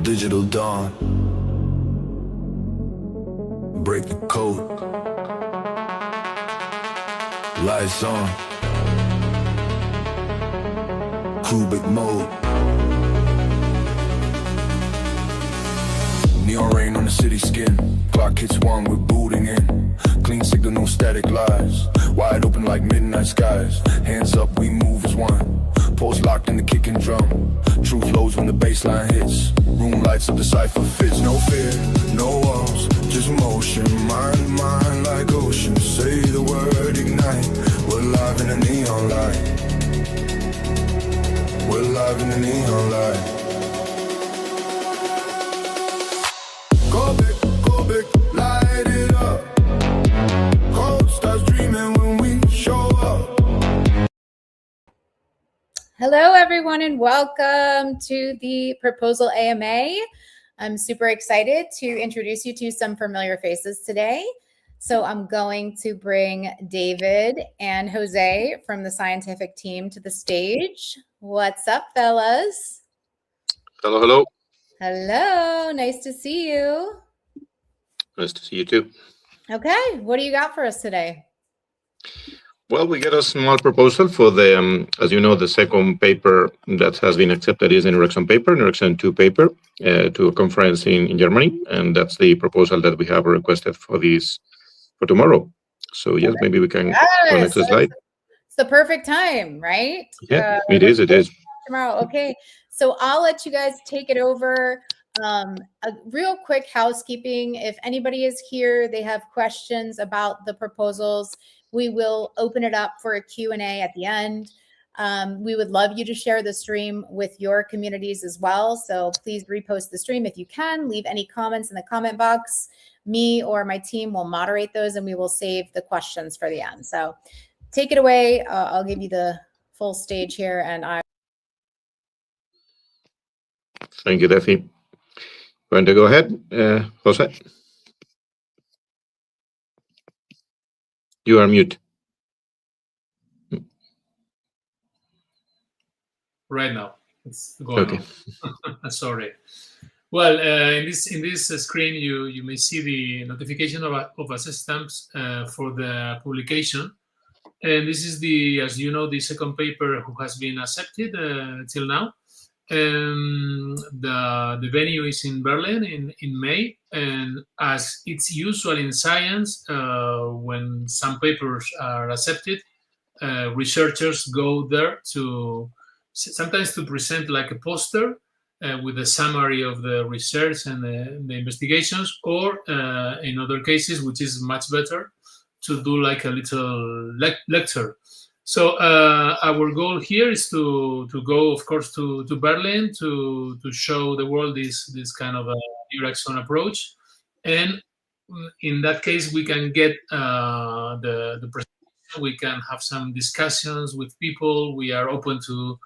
digital dawn. Break the code. Lights on. Qubic mode. Neon rain on the city skin. Clock hits one, we're booting in. Clean signal, no static lies. Wide open like midnight skies. Hands up, we move as one. Pulse locked in the kick and drum. Truth flows when the bassline hits. Room lights up, the cipher fits. No fear, no walls, just motion. Mind to mind like ocean. Say the word, ignite. We're live in the neon light. We're live in the neon light. Qubic, light it up. Cold starts dreaming when we show up. Hello, everyone, and welcome to the Proposal AMA. I'm super excited to introduce you to some familiar faces today. So I'm going to bring David and Jose from the scientific team to the stage. What's up, fellas? Hello, hello. Hello, nice to see you. Nice to see you too. Okay, what do you got for us today? Well, we get a small proposal for the, as you know, the second paper that has been accepted is an Introduction paper, Introduction 2 paper, to a conference in Germany, and that's the proposal that we have requested for tomorrow. So yes, maybe we can go next slide. It's the perfect time, right? Yeah, it is. Tomorrow, okay. So I'll let you guys take it over. A real quick housekeeping. If anybody is here, they have questions about the proposals, we will open it up for a Q&A at the end. We would love you to share the stream with your communities as well. So please repost the stream if you can. Leave any comments in the comment box. Me or my team will moderate those and we will save the questions for the end. So take it away. I'll give you the full stage here and I. Thank you, Defi. Going to go ahead, Jose. You are mute. Right now, it's going okay. on. Sorry. Well, in this screen, you may see the notification of assistance for the publication, and this is as you know, the second paper who has been accepted till now. The venue is in Berlin in May, and as it's usual in science, when some papers are accepted, researchers go there sometimes to present like a poster with a summary of the research and the investigations, or in other cases, which is much better, to do like a little lecture. So our goal here is to go, of course, to Berlin to show the world this kind of a Introduction approach, and in that case we can get the presentation. We can have some discussions with people. We are open to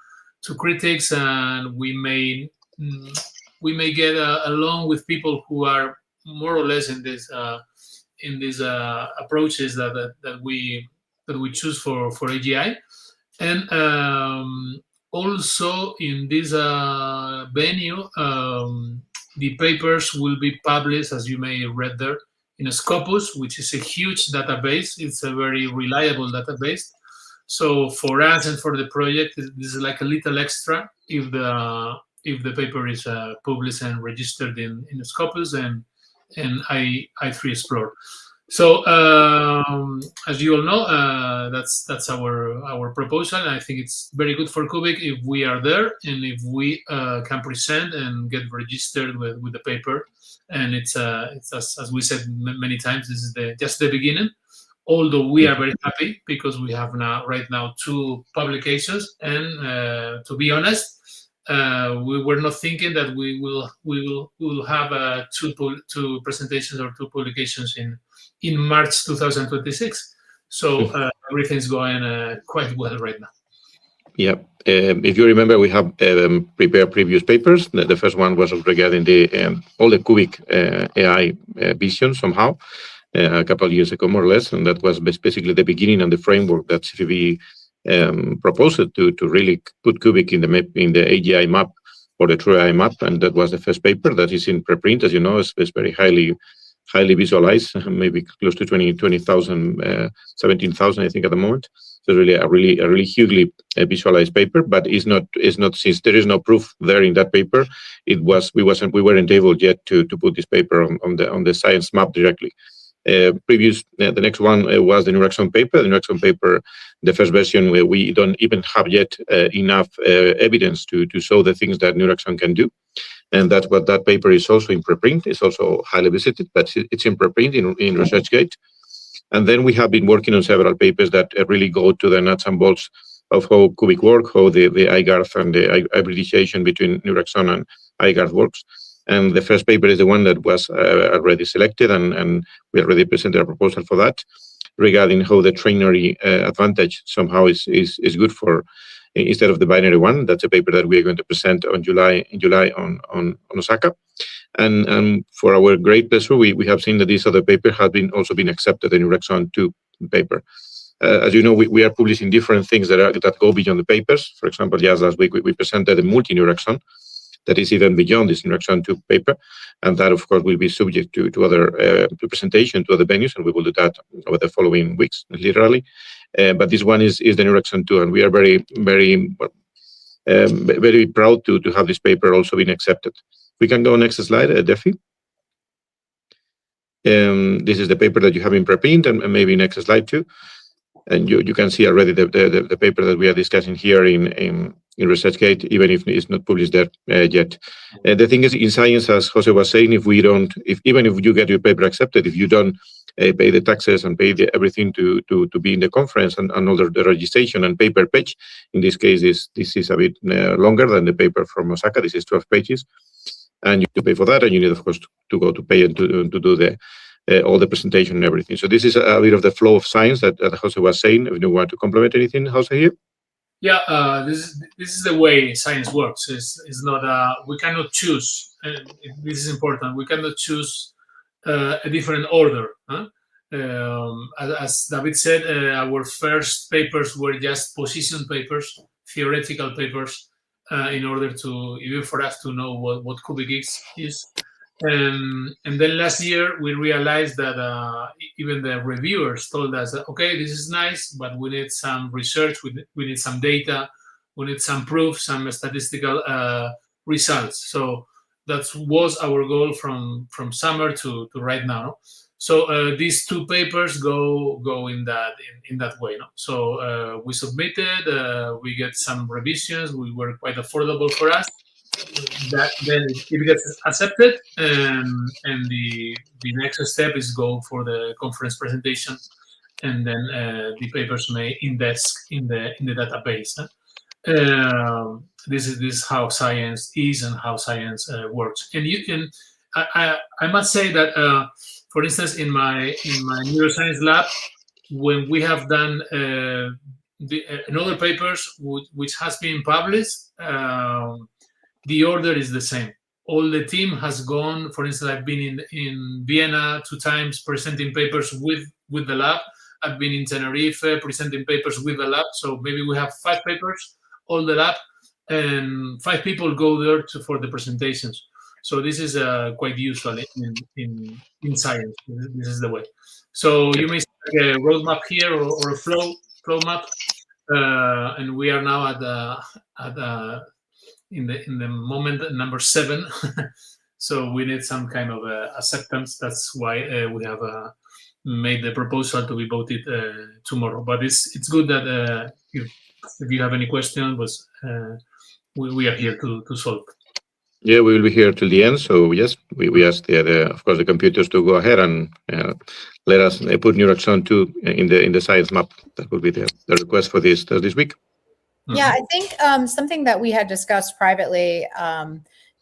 critics, and we may get along with people who are more or less in these approaches that we choose for AGI. And also in this venue, the papers will be published, as you may have read there, in a Scopus, which is a huge database. It's a very reliable database. So for us and for the project, this is like a little extra if the paper is published and registered in Scopus and I3 Explore. So as you all know, that's our proposal. And I think it's very good for Qubic if we are there and if we can present and get registered with the paper. And it's as we said many times, this is just the beginning. Although we are very happy because we have right now 2 publications, and to be honest, we were not thinking that we will have 2 presentations or 2 publications in March 2026. So everything's going quite well right now. Yeah. If you remember, we have prepared previous papers. The first one was regarding all the Qubic AI vision somehow. A couple of years ago, more or less, and that was basically the beginning and the framework that CFB proposed to really put Qubic in the AGI map for the True AI map, and that was the first paper that is in preprint. As you know, it's very highly visualized, maybe close to 20,000, 17,000, I think, at the moment. So really a really hugely visualized paper, but it's not since there is no proof there in that paper. We weren't able yet to put this paper on the science map directly. The next one was the Neuraxon paper. The Neuraxon paper, the first version, where we don't even have yet enough evidence to show the things that Neuraxon can do. And that's what that paper is also in preprint. It's also highly visited, but it's in preprint in ResearchGate. And then we have been working on several papers that really go to the nuts and bolts of how Qubic work, how the IGARTH and the hybridization between Neuraxon and IGARTH works. And the first paper is the one that was already selected, and we already presented a proposal for that, regarding how the trinary advantage somehow is good for, instead of the binary one. That's a paper that we are going to present in July on Osaka. And for our great pleasure, we have seen that this other paper has also been accepted, the Neuraxon 2 paper. As you know, we are publishing different things that go beyond the papers. For example, just last week we presented a multi-Neuraxon that is even beyond this Neuraxon 2 paper, and that of course will be subject to other presentation to other venues, and we will do that over the following weeks, literally. But this one is the Neuraxon 2, and we are very proud to have this paper also been accepted. We can go next slide, Defi. This is the paper that you have in preprint, and maybe next slide too. And you can see already the paper that we are discussing here in ResearchGate, even if it's not published there yet. The thing is, in science, as Jose was saying, even if you get your paper accepted, if you don't pay the taxes and pay everything to be in the conference and all the registration and paper page, in this case, this is a bit longer than the paper from Osaka. This is 12 pages, and you have to pay for that, and you need, of course, to go to pay and to do all the presentation and everything. So this is a bit of the flow of science that Jose was saying. If you want to complement anything, Jose, here? Yeah, this is the way science works. It's not we cannot choose. This is important. We cannot choose a different order. Huh? As David said, our first papers were just position papers, theoretical papers, in order to, even for us to know what Qubic is. And then last year we realized that even the reviewers told us that, okay, this is nice, but we need some research, we need some data, we need some proof, some statistical results. So that was our goal from summer to right now. No? So these two papers go in that way. No? So we submitted, we get some revisions, we were quite affordable for us. That then it gets accepted, and the next step is go for the conference presentation, and then the papers may index in the database. This is how science is and how science works. And you can, I must say that, for instance, in my neuroscience lab, when we have done another papers which has been published. The order is the same. All the team has gone. For instance, I've been in Vienna 2 times presenting papers with the lab. I've been in Tenerife presenting papers with the lab. So maybe we have 5 papers, all the lab, and 5 people go there for the presentations. So this is quite usual in science. This is the way. So you may see a roadmap here or a flow map, and we are now at in the moment number 7. So we need some kind of acceptance. That's why we have made the proposal to be voted tomorrow. But it's good that if you have any questions, we are here to solve. Yeah, we will be here till the end. So yes, we asked of course the computers to go ahead and let us put Neuraxon 2 in the science map. That will be the request for this week. Yeah, I think something that we had discussed privately,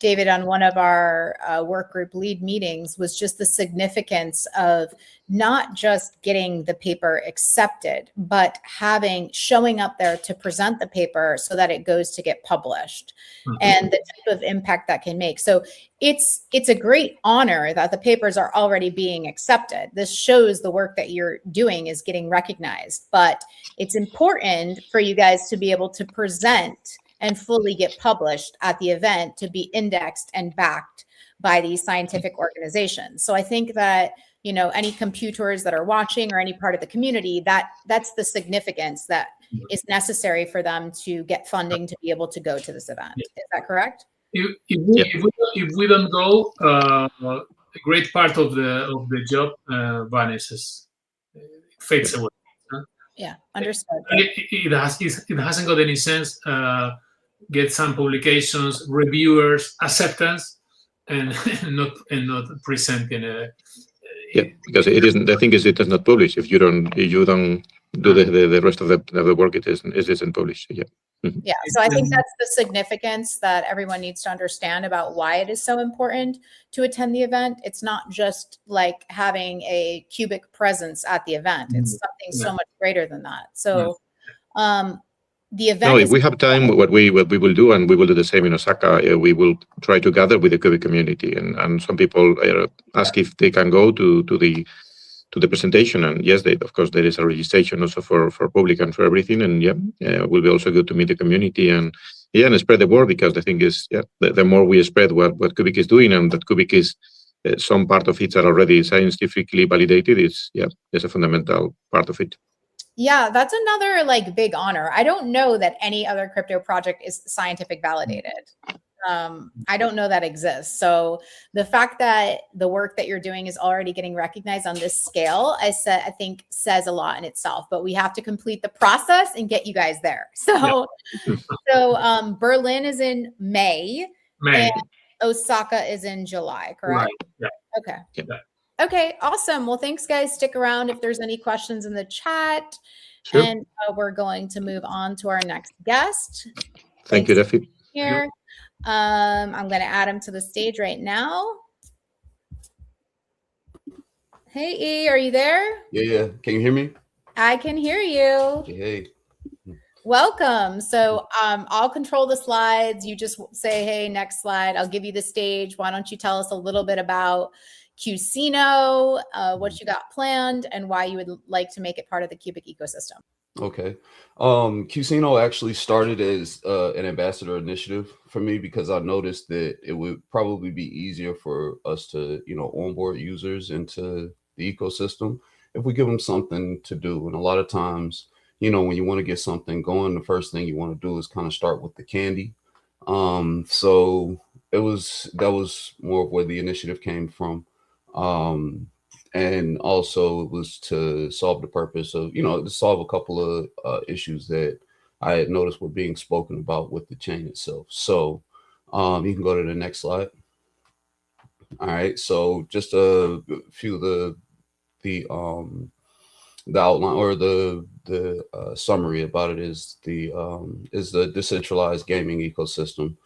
David, on one of our work group lead meetings was just the significance of not just getting the paper accepted, but showing up there to present the paper so that it goes to get published, and the type of impact that can make. So it's a great honor that the papers are already being accepted. This shows the work that you're doing is getting recognized, but it's important for you guys to be able to present and fully get published at the event to be indexed and backed by these scientific organizations. So I think that, you know, any computers that are watching or any part of the community, that's the significance that is necessary for them to get funding to be able to go to this event. Is that correct? If we don't go, a great part of the job vanishes, fades away. Yeah, understood. It hasn't got any sense. Get some publications, reviewers, acceptance, and not presenting a. Because it isn't. I think it does not publish if you don't do the rest of the work. It isn't published. Yeah. Mm-hmm. Yeah, so I think that's the significance that everyone needs to understand about why it is so important to attend the event. It's not just like having a Qubic presence at the event. It's something so much greater than that. So the event. No, if we have time, what we will do, and we will do the same in Osaka. We will try to gather with the Qubic community, and some people ask if they can go to the presentation, and yes, of course there is a registration also for public and for everything, and it will be also good to meet the community and spread the word, because the thing is, the more we spread what Qubic is doing, and that Qubic is some part of it are already scientifically validated, is a fundamental part of it. Yeah, that's another like big honor. I don't know that any other crypto project is scientific validated. I don't know that exists. So the fact that the work that you're doing is already getting recognized on this scale, I think says a lot in itself, but we have to complete the process and get you guys there. So, Berlin is in May. And Osaka is in July, correct? Right. Yeah. Okay. Yeah. Okay, awesome. Well, thanks guys. Stick around if there's any questions in the chat. Sure. And we're going to move on to our next guest. Thank you, Daphne. Here. I'm going to add him to the stage right now. Hey, E, are you there? Yeah. Can you hear me? I can hear you. Hey. Welcome. So I'll control the slides. You just say, hey, next slide. I'll give you the stage. Why don't you tell us a little bit about Qusino, what you got planned, and why you would like to make it part of the Qubic ecosystem. Okay. Qusino actually started as an ambassador initiative for me, because I noticed that it would probably be easier for us to, onboard users into the ecosystem if we give them something to do. And a lot of times, when you want to get something going, the first thing you want to do is kind of start with the candy. So that was more of where the initiative came from. And also it was to solve the purpose of, to solve a couple of issues that I had noticed were being spoken about with the chain itself. So you can go to the next slide. All right. So just a few of the outline or the summary about it is the decentralized gaming ecosystem.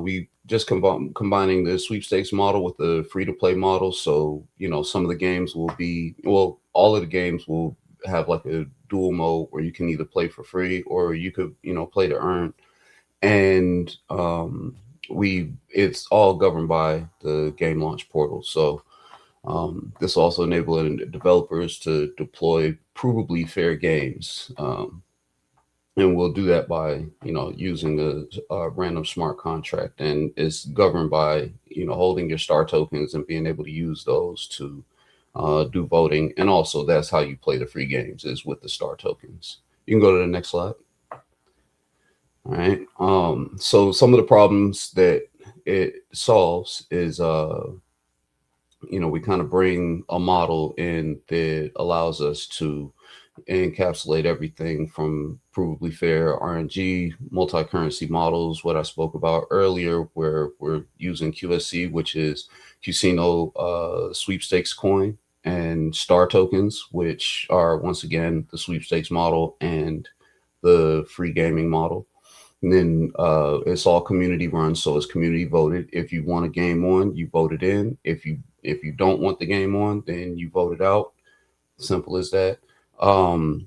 We just combining the sweepstakes model with the free-to-play model. So, some of the games will be, all of the games will have like a dual mode where you can either play for free or you could, play to earn. And it's all governed by the game launch portal. So this also enables developers to deploy provably fair games. And we'll do that by, using a random smart contract, and it's governed by, holding your star tokens and being able to use those to do voting. And also that's how you play the free games, is with the star tokens. You can go to the next slide. All right. So some of the problems that it solves is, we kind of bring a model in that allows us to encapsulate everything from provably fair RNG, multi-currency models, what I spoke about earlier, where we're using QSC, which is Qusino sweepstakes coin, and star tokens, which are once again the sweepstakes model and the free gaming model. And then it's all community run, so it's community voted. If you want a game on, you vote it in. If you don't want the game on, then you vote it out. Simple as that.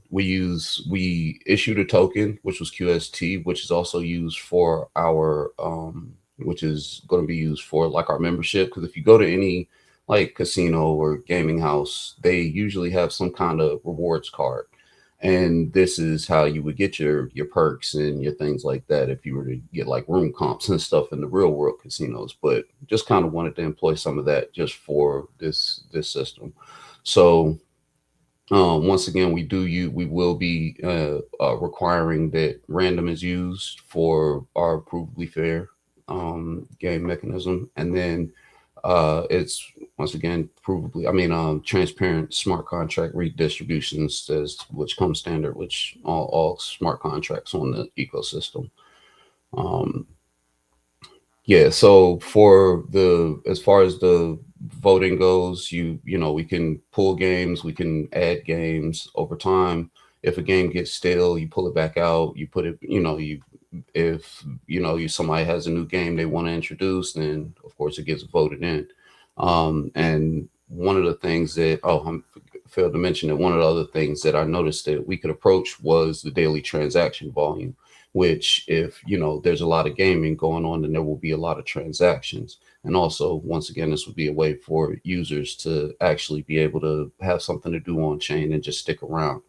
We issued a token, which was QST, which is also used for our, which is going to be used for like our membership. Because if you go to any like casino or gaming house, they usually have some kind of rewards card. And this is how you would get your perks and your things like that if you were to get like room comps and stuff in the real world casinos. But just kind of wanted to employ some of that just for this system. So once again, we will be requiring that random is used for our provably fair game mechanism, and then it's once again transparent smart contract redistributions, which comes standard, which all smart contracts on the ecosystem. Um, yeah, so for as far as the voting goes, we can pull games, we can add games over time. If a game gets stale, you pull it back out, you put it, if somebody has a new game they want to introduce, then of course it gets voted in. And one of the things that I failed to mention that one of the other things that I noticed that we could approach was the daily transaction volume, which if there's a lot of gaming going on, then there will be a lot of transactions. And also, once again, this would be a way for users to actually be able to have something to do on chain and just stick around,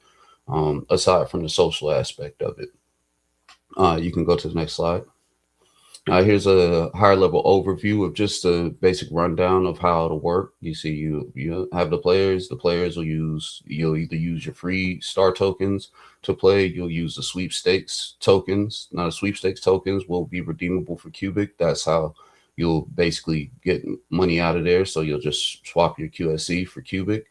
aside from the social aspect of it. You can go to the next slide. Here's a higher level overview of just a basic rundown of how it'll work. You see, you have the players. The players you'll either use your free star tokens to play. You'll use the sweepstakes tokens. Now, the sweepstakes tokens will be redeemable for Qubic. That's how you'll basically get money out of there. So you'll just swap your QSC for Qubic.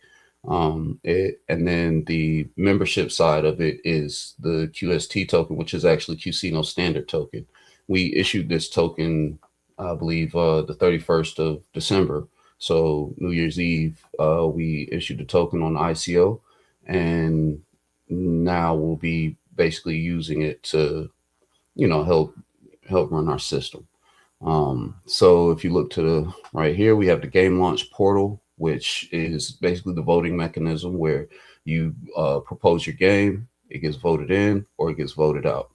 And then the membership side of it is the QST token, which is actually Qusino standard token. We issued this token, I believe, the 31st of December. So New Year's Eve, we issued the token on the ICO, and now we'll be basically using it to, help run our system. So if you look to the right here, we have the game launch portal, which is basically the voting mechanism where you propose your game, it gets voted in or it gets voted out.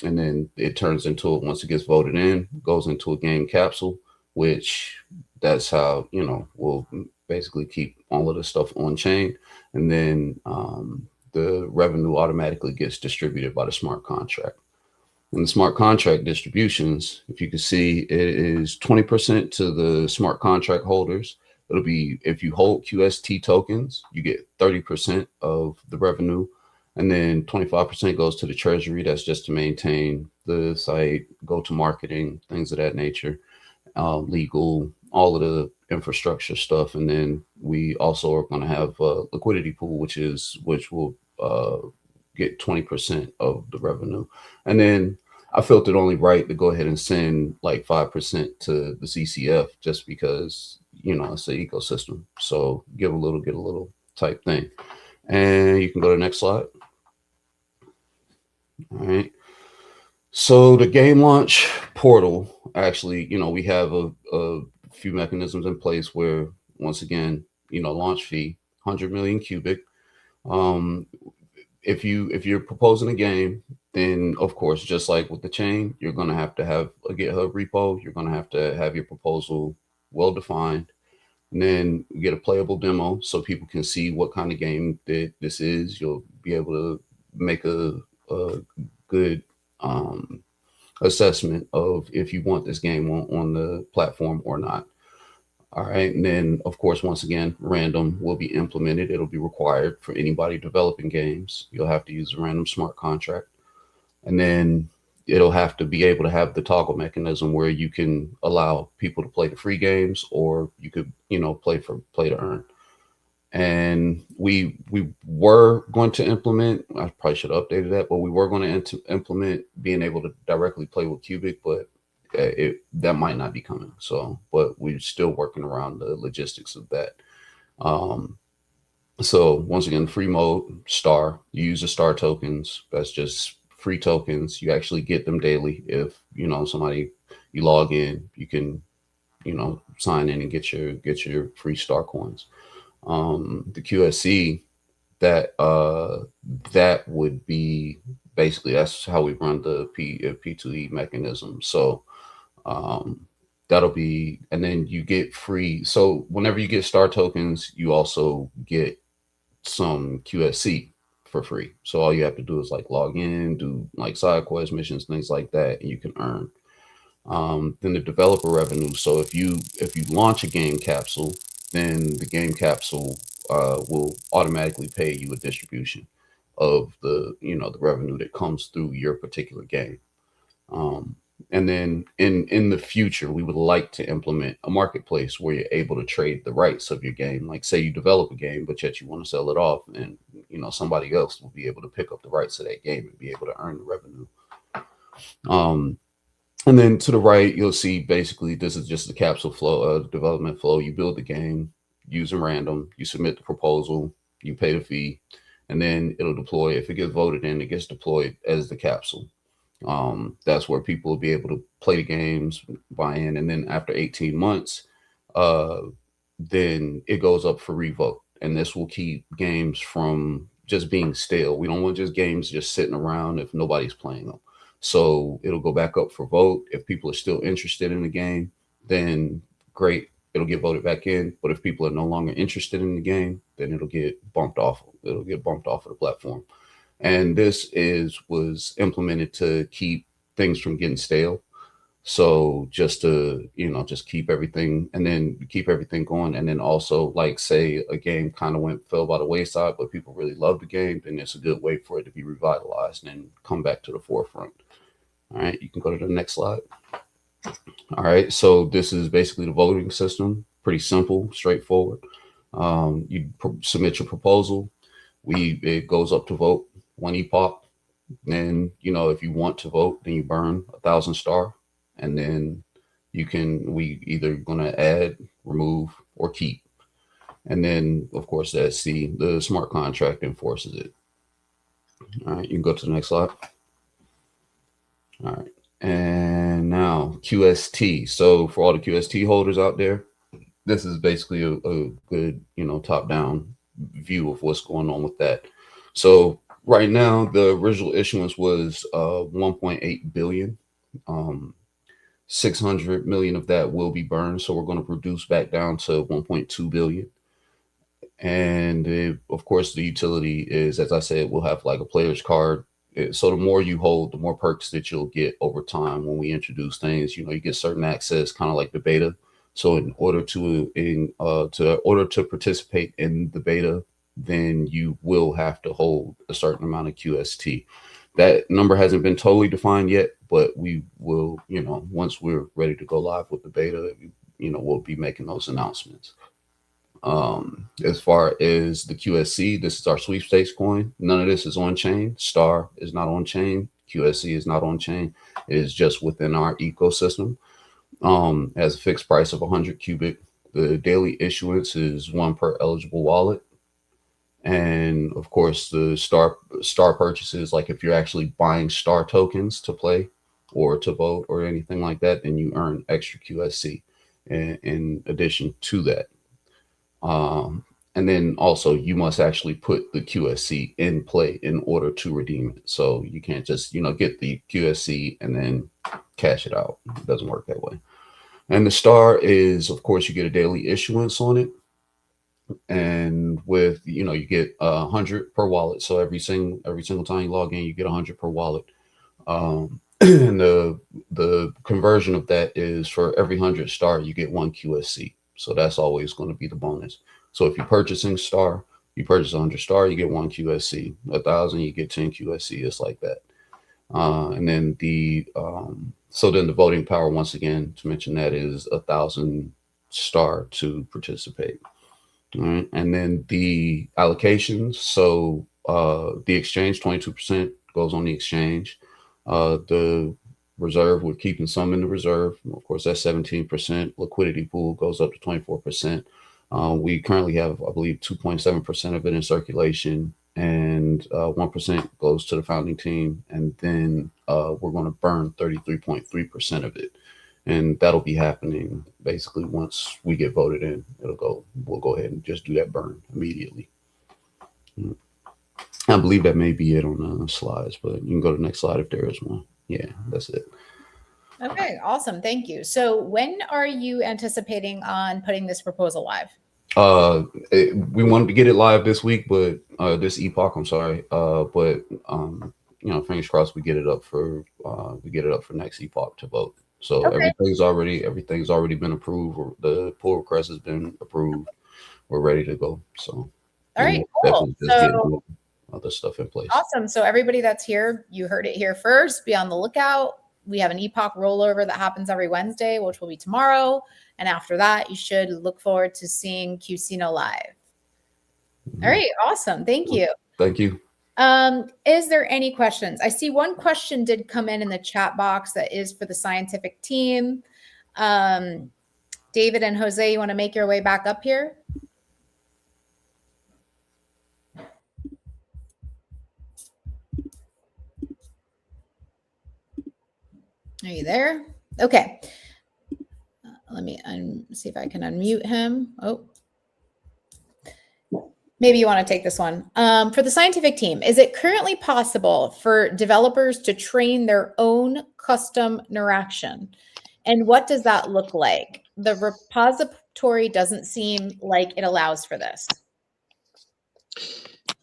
And then it turns into, once it gets voted in, goes into a game capsule, which that's how, we'll basically keep all of this stuff on chain. And then the revenue automatically gets distributed by the smart contract. And the smart contract distributions, if you can see, it is 20% to the smart contract holders. It'll be, if you hold QST tokens, you get 30% of the revenue. And then 25% goes to the treasury. That's just to maintain the site, go to marketing, things of that nature, legal, all of the infrastructure stuff. And then we also are going to have a liquidity pool, which will get 20% of the revenue. And then I felt it only right to go ahead and send like 5% to the CCF just because, it's an ecosystem. So give a little, get a little type thing. And you can go to the next slide. All right. So the game launch portal, actually, we have a few mechanisms in place where, once again, launch fee, 100 million Qubic. If you're proposing a game, then of course, just like with the chain, you're going to have a GitHub repo. You're going to have your proposal well defined, and then get a playable demo so people can see what kind of game that this is. You'll be able to make a good assessment of if you want this game on the platform or not. All right. And then, of course, once again, random will be implemented. It'll be required for anybody developing games. You'll have to use a random smart contract. And then it'll have to be able to have the toggle mechanism where you can allow people to play the free games, or you could, play to earn. And we were going to implement, I probably should have updated that, but we were going to implement being able to directly play with Qubic, but that might not be coming. So, but we're still working around the logistics of that. So once again, free mode, star, you use the star tokens. That's just free tokens. You actually get them daily. If, somebody, you log in, you can, sign in and get your free star coins. The QSC, that would be basically, that's how we run the P2E mechanism. So that'll be, and then you get free. So whenever you get star tokens, you also get some QSC. for free. So all you have to do is like log in, do like side quest missions, things like that, and you can earn. Then the developer revenue. So if you launch a game capsule, then the game capsule will automatically pay you a distribution of the the revenue that comes through your particular game. And then in the future, we would like to implement a marketplace where you're able to trade the rights of your game. Like say you develop a game, but yet you want to sell it off, and somebody else will be able to pick up the rights of that game and be able to earn the revenue. And then to the right, you'll see basically this is just the capsule flow, development flow. You build the game using random, you submit the proposal, you pay the fee, and then it'll deploy. If it gets voted in, it gets deployed as the capsule. That's where people will be able to play the games, buy in, and then after 18 months, then it goes up for revote. And this will keep games from just being stale. We don't want just games just sitting around if nobody's playing them. So it'll go back up for vote. If people are still interested in the game, then great, it'll get voted back in. But if people are no longer interested in the game, then it'll get bumped off. It'll get bumped off of the platform. And this was implemented to keep things from getting stale. So just to, just keep everything and then keep everything going. And then also like say a game kind of fell by the wayside, but people really love the game, then it's a good way for it to be revitalized and come back to the forefront. All right, you can go to the next slide. All right, so this is basically the voting system. Pretty simple, straightforward. You submit your proposal. It goes up to vote 1 epoch. Then, if you want to vote, then you burn 1,000 star. And then we either going to add, remove, or keep. And then, of course, the smart contract enforces it. All right, you can go to the next slide. All right, and now QST. So for all the QST holders out there, this is basically a good, top-down view of what's going on with that. So right now, the original issuance was 1.8 billion. 600 million of that will be burned. So we're going to reduce back down to 1.2 billion. And of course, the utility is, as I said, we'll have like a player's card. So the more you hold, the more perks that you'll get over time when we introduce things. You get certain access, kind of like the beta. So in order to participate in the beta, then you will have to hold a certain amount of QST. That number hasn't been totally defined yet, but we will, once we're ready to go live with the beta, we'll be making those announcements. As far as the QSC, this is our sweepstakes coin. None of this is on chain. Star is not on chain. QSC is not on chain. It is just within our ecosystem. Has a fixed price of 100 Qubic. The daily issuance is 1 per eligible wallet. And of course, the star purchases, like if you're actually buying star tokens to play or to vote or anything like that, then you earn extra QSC in addition to that. And then also you must actually put the QSC in play in order to redeem it. So you can't just, get the QSC and then cash it out. It doesn't work that way. And the star is, of course, you get a daily issuance on it. And with, you get 100 per wallet. So every single time you log in, you get 100 per wallet. And the conversion of that is for every 100 star, you get 1 QSC. So that's always going to be the bonus. So if you're purchasing star, you purchase 100 star, you get 1 QSC. 1,000, you get 10 QSC. It's like that. And then so then the voting power, once again, to mention that, is 1,000 star to participate. All right. And then the allocations. So the exchange, 22% goes on the exchange. The reserve, we're keeping some in the reserve. Of course, that's 17%. Liquidity pool goes up to 24%. We currently have, I believe, 2.7% of it in circulation, and 1% goes to the founding team. And then we're going to burn 33.3% of it. And that'll be happening basically once we get voted in. We'll go ahead and just do that burn immediately. I believe that may be it on the slides, but you can go to the next slide if there is one. Yeah, that's it. Okay, awesome. Thank you. So when are you anticipating on putting this proposal live? We wanted to get it live this week, but this epoch, I'm sorry. But you know, fingers crossed we get it up for next epoch to vote. So Okay. everything's already been approved. The pull request has been approved. We're ready to go. So All right, we'll cool. definitely just get So other stuff in place. awesome. So everybody that's here, you heard it here first. Be on the lookout. We have an epoch rollover that happens every Wednesday, which will be tomorrow. And after that, you should look forward to seeing Qusino live. All right, awesome. Thank you. Thank you. Is there any questions? I see one question did come in the chat box that is for the scientific team. David and Jose, you want to make your way back up here? Are you there? Okay. Let me see if I can unmute him. Oh, maybe you want to take this one. For the scientific team, is it currently possible for developers to train their own custom interaction? And what does that look like? The repository doesn't seem like it allows for this.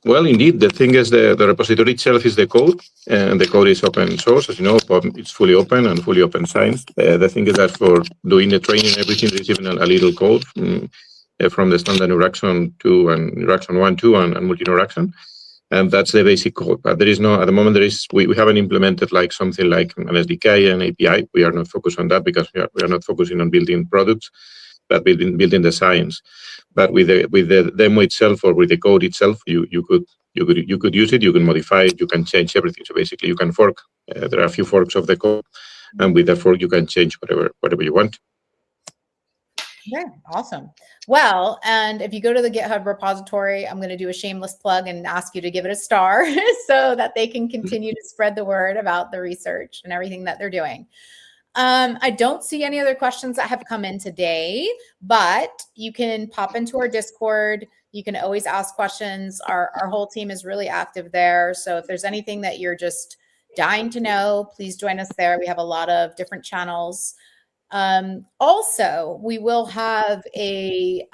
Well, indeed, the thing is the repository itself is the code, and the code is open source. As you know, it's fully open and fully open science. The thing is that for doing the training and everything, there's even a little code from the standard interaction 2 and interaction 1, 2, and multi-interaction. And that's the basic code. But there is no, at the moment, we haven't implemented like something like an SDK and API. We are not focused on that because we are not focusing on building products, but building the science. But with the demo itself or with the code itself, you could use it, you can modify it, you can change everything. So basically, you can fork. There are a few forks of the code, and with the fork, you can change whatever you want. Yeah, awesome. Well, and if you go to the GitHub repository, I'm going to do a shameless plug and ask you to give it a star so that they can continue to spread the word about the research and everything that they're doing. I don't see any other questions that have come in today, but you can pop into our Discord. You can always ask questions. Our whole team is really active there. So if there's anything that you're just dying to know, please join us there. We have a lot of different channels. Also, we will have a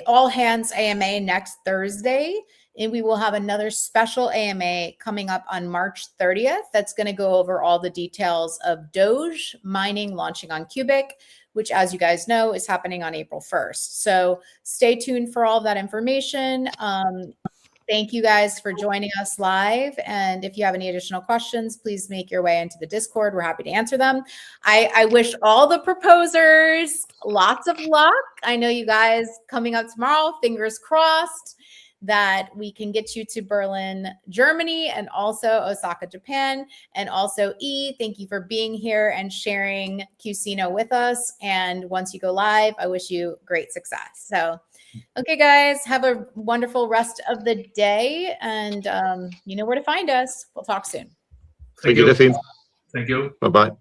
all hands AMA next Thursday. And we will have another special AMA coming up on March 30th. That's going to go over all the details of Doge mining launching on Qubic, which, as you guys know, is happening on April 1st. So stay tuned for all of that information. Thank you guys for joining us live. And if you have any additional questions, please make your way into the Discord. We're happy to answer them. I wish all the proposers lots of luck. I know you guys coming up tomorrow, fingers crossed that we can get you to Berlin, Germany, and also Osaka, Japan. And also, thank you for being here and sharing Qusino with us. And once you go live, I wish you great success. So, okay, guys, have a wonderful rest of the day. And you know where to find us. We'll talk soon. Thank you, Delphine. Thank you. Bye-bye.